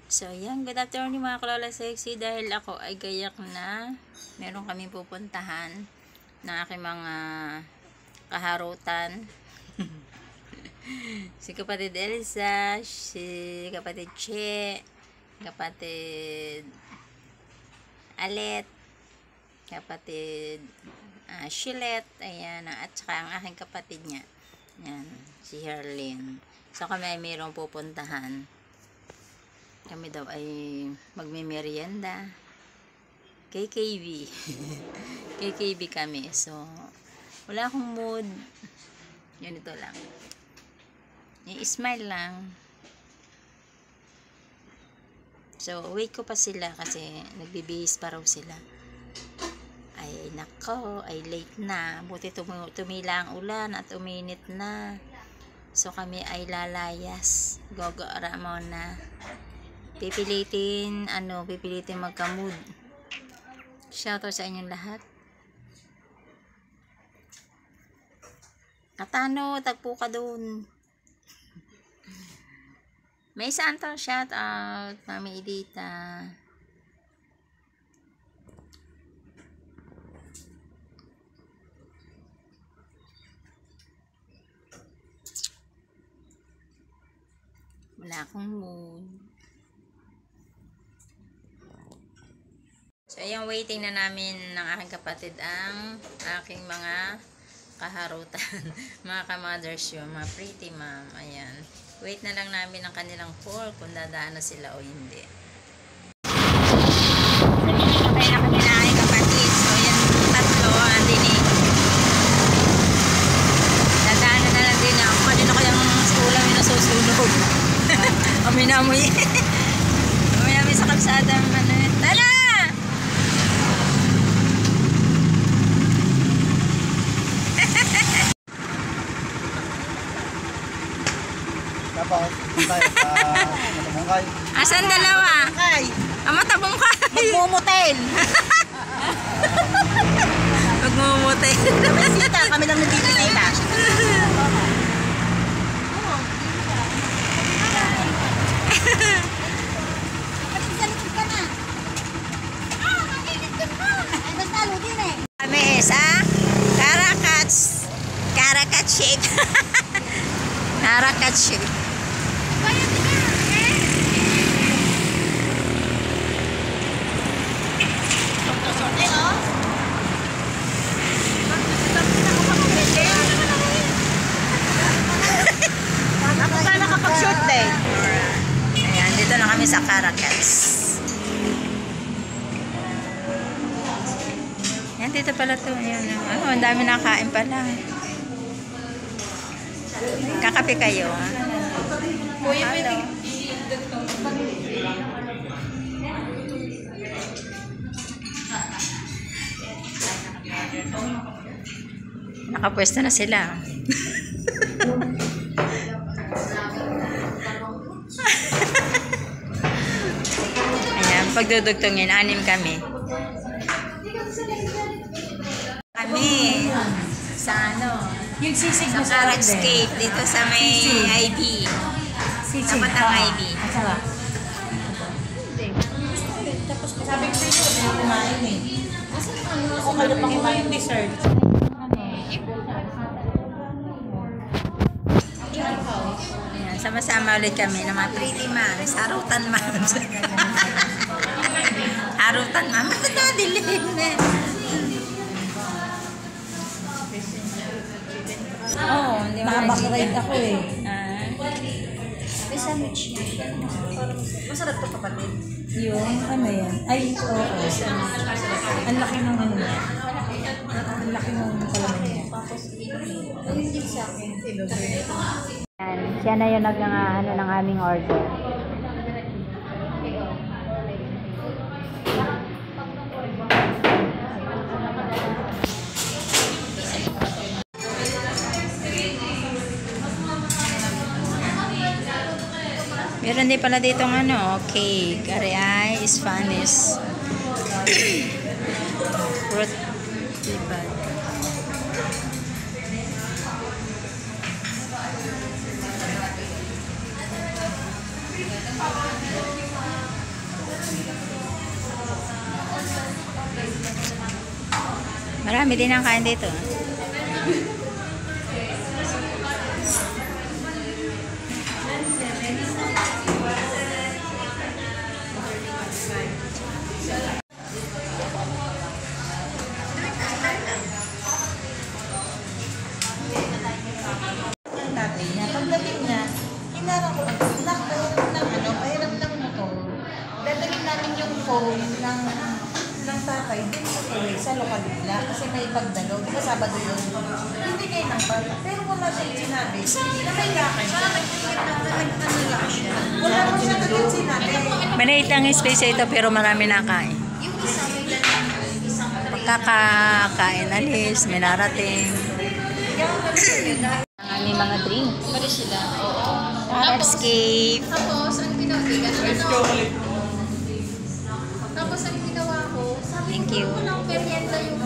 So, yan. Good afternoon mga kalala sexy. Dahil ako ay gayak na meron kaming pupuntahan na aking mga kaharutan. Si kapatid Elsa, si kapatid Che, kapatid Alet, kapatid Shilet, ayan, at saka ang aking kapatid niya. Yan, si Herlin. So, kami ay mayroong pupuntahan. Kami daw ay magme-merienda. KKB. KKB kami. So, wala akong mood. Ganito lang. I-smile lang. So, wait ko pa sila kasi nagbibihis pa raw sila. Ay, nako, ay late na. Buti tumila ang ulan at uminit na. So, kami ay lalayas. Gogora muna. Pipilitin magka-mood. Shoutout sa inyong lahat. Katano, tagpo ka dun. May isang to, shoutout, Mami Edita. Wala akong mood. So, ayan, waiting na namin ng aking kapatid ang aking mga kaharutan. Mga ka-mothers yun, mga pretty mom. Ayan. Wait na lang namin ang kanilang call kung dadaan na sila o hindi. Sabay na kami na aking kapatid. So, ayan, tatlo, andin eh. Dadaan na lang din ako. Kanina ko yung ulam yung nasusunog. Aminamoy. Aminamoy sa kalsada. Tala! Matabungkay. Asan dalawa? Ang matabungkay. Magmumutel. Magmumutel. Bisita, kami lang nagtitita. Kami sa Caracat shape. Caracat shape. Ako pa nakapag-shoot din. Ayan, dito na kami sa Caracas. Ayan, dito pala to. Ayan, ang dami nakain pala. Kakape kayo. Hello. Nakapwesto na sila. Ayan, pagdudugtongin, 6 kami. Kami sa Yung sisig sa Caracscape dito sa may IB. Dapat ang IB. Tapos sabi ko sa'yo, hindi kumain eh. Ako kayo pa kumain yung dessert. Ayan, sama-sama ulit kami ng mga pretty moms. Harutan moms. Harutan moms. Dilim eh. Oo, hindi mo Nakabakirate ako eh. May sandwich niya. Masarap to kapatid. Yung ano yan? Ay, oo. Ang laki ng ano niya. Ang laki ng kalaman niya. Yan, siya na yung ano ng aming order. Meron din pala dito ng cake. Ari Spanish. Fruit. Diba? Marami din ang kain dito. Tatay niya, pagdating niya, hinarang ko, nak, pahiram ng motor. Dadalhin namin yung phone ng tatay din sa tuloy, sa lokal nila, kasi may pagdalo. Di ba Sabado yun? Hindi kayo ng bag. Pero wala siyang sinabi. Na may lakay siya. Wala mo siya agad sinabi. Maliit lang yung space ito pero marami na kain. Pagkakakain alis, may narating. Ang aming mga drink. Pwede sila. Oo. Escape. Tapos, ang ginawa Tapos, ang ginawa ko, sabi Thank ko, you. walang merienda yung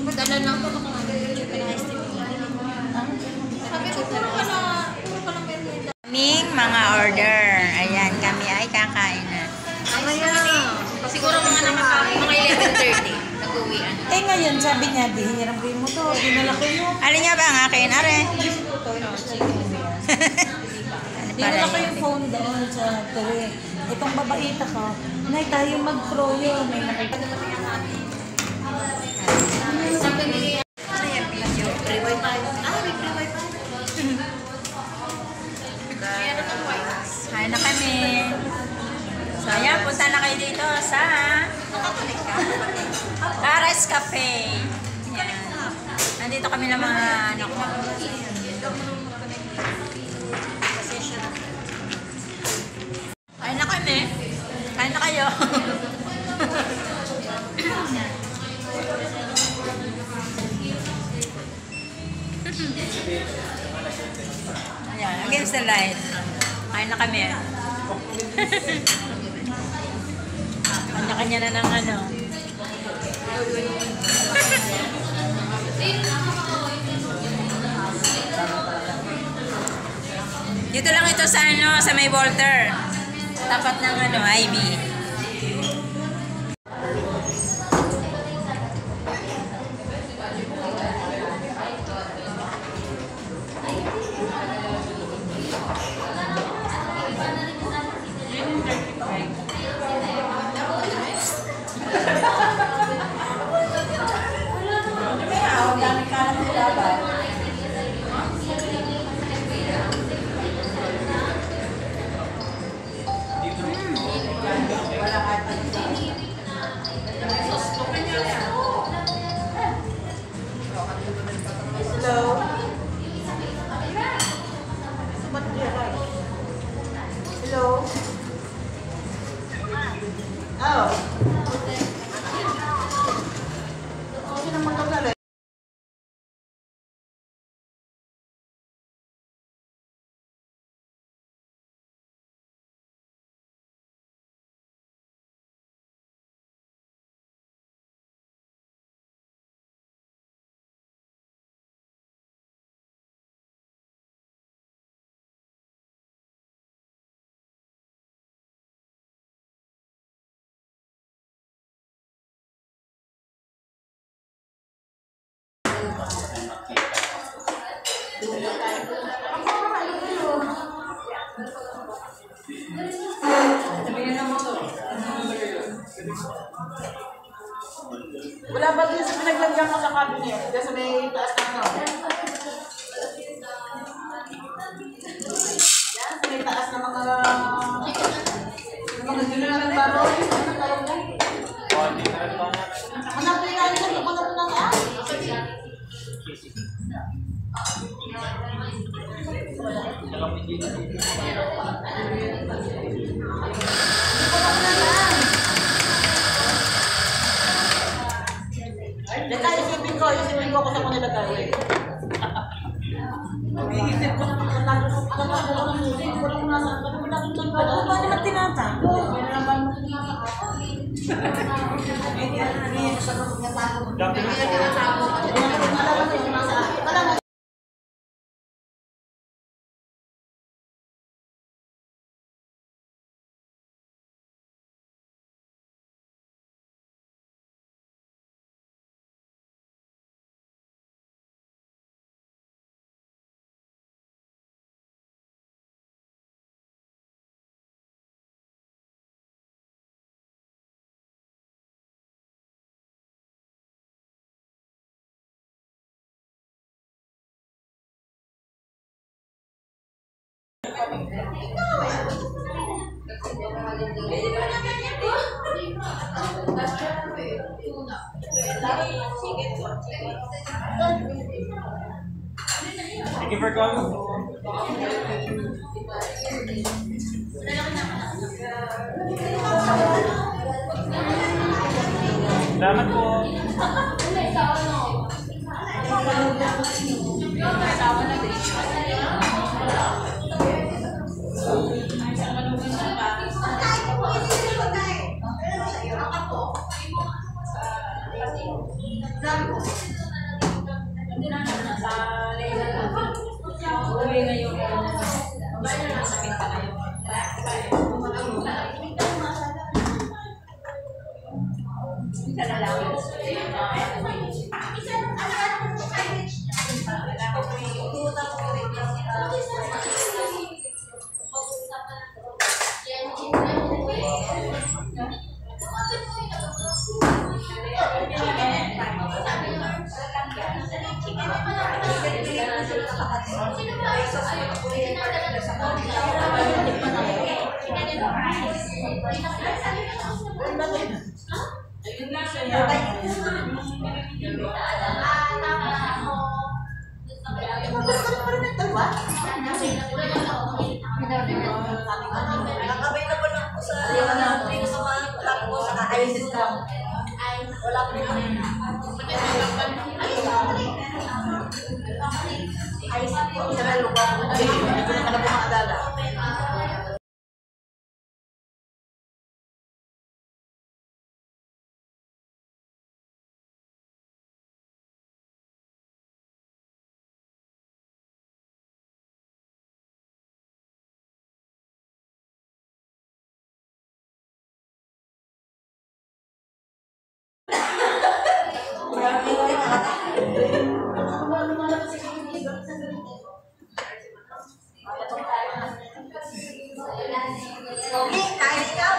dala lang ko ng mga Sabi ko, puro ka lang merienda. Aming mga order. Ayan, kami ay kakain na. Siguro mga 11:30. Nag-uwian. Eh ngayon, sabi niya, di hiniram ko yung motor. Dinala ko yung Alin nga ba ang akin? Are. Dinala ko yung phone doon sa tuwi. Itong babaita ko, Nay, tayo mag-proyo. May nakita naman yung akin. Sabi ni Free wifi. May free wifi. Kain na kami. So, ayan, punta na kayo dito sa Caras Cafe. Ayan. Nandito kami ng mga ano ko. Kain na kami. Kain na kayo. Ayan, against the light. Kain na kami. Kanya-kanya na ng ano. Dito lang ito sa ano, sa may Walter. Tapat ng ano, Ivy. Hello? Hello? Oh. Wala ba din sa pinaglagyan ko sa cabinet? Diyan sa may taas na ano? Diyan sa may taas na mga gano'n ng baroy. Hanapin namin sa lupa na ng taas. Lagay, isipin ko kung saan ko nilagay. Iisip ko naman kung nasa ko ng music, wala ko nasa, Ano ba naman tinatago? Wala Thank you for coming. Salamat po. Available lang po sa ayos discount. Wala po rin. Ayos po sa lugar. Hindi ko na po makadala. Okay, tayo ikaw.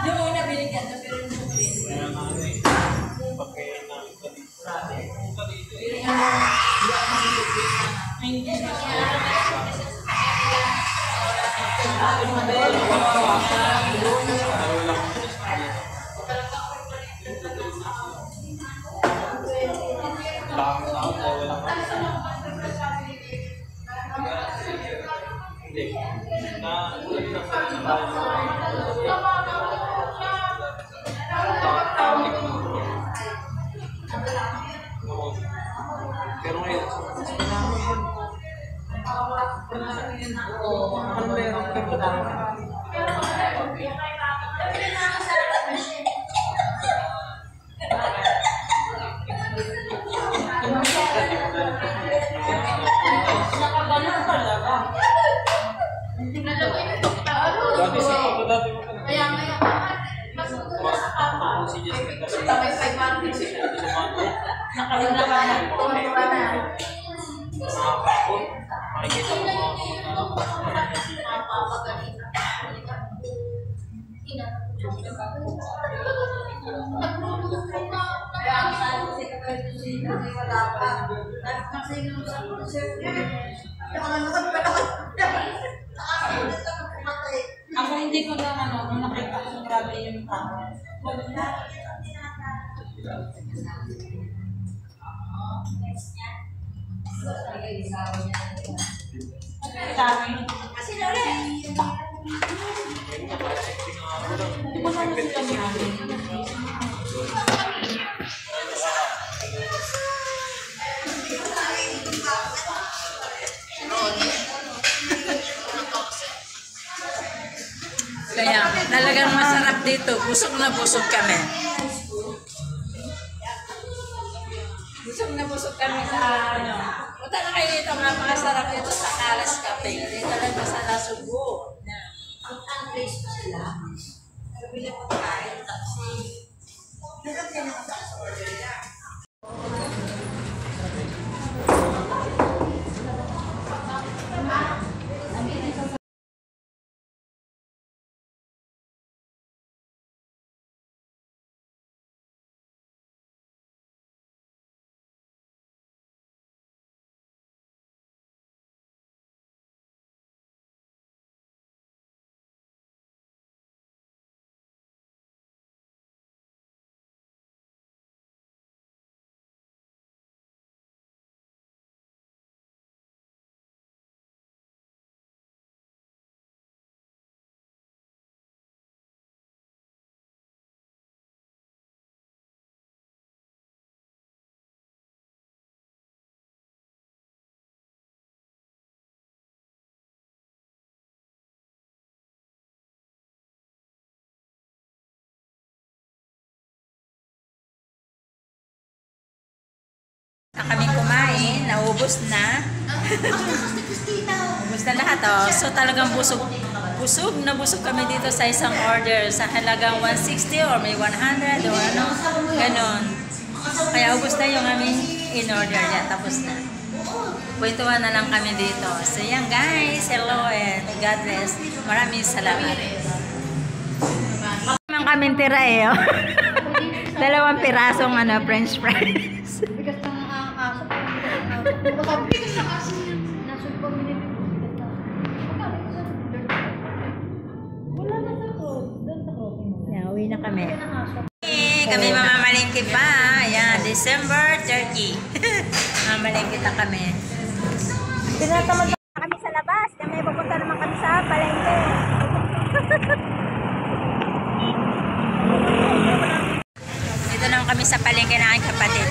Yung una binigyan na pero Pero ngayon, ano meron ka? Dati sa ako, dati mo pa na. Kaya ngayon, mas Ako si Jessica kasi may 500 siya ito sa mga Nakalimutan ka na. Tuwa na. kapon. Makikita mo mga ako hindi ko na nung nakita ko grabe yung tao. Kaya talagang masarap dito. Busog na busog kami. Busog na busog kami sa ano. Punta na kayo dito. Napakasarap dito sa Kalas Cafe. Dito lang sa Nasubo. Ang place pa sila. Nabili po tayo. Taxi. Na kaming kumain, naubos na. Ubos na lahat, oh. So talagang busog na busog kami dito sa isang order sa halagang 160 or may 100 o ano, ganon. Kaya ubos na yung aming in-order yan, tapos na. Kwentuhan na lang kami dito. So yan guys, hello and God bless. Maraming salamat. Mang kaming tira eh, oh. 2 pirasong ano, french fries. Bigas ng aso. Bigas ng aso niya. Nasa community. Wala na sa ko. Doon sa ko. Yeah, uwi na kami. Kami mamamalingki pa. Yan, December 30. Mamamalingki na kami. Tinatamad na kami sa labas. Kami pupunta naman kami sa palengke. Dito naman kami sa palengke ng aking kapatid.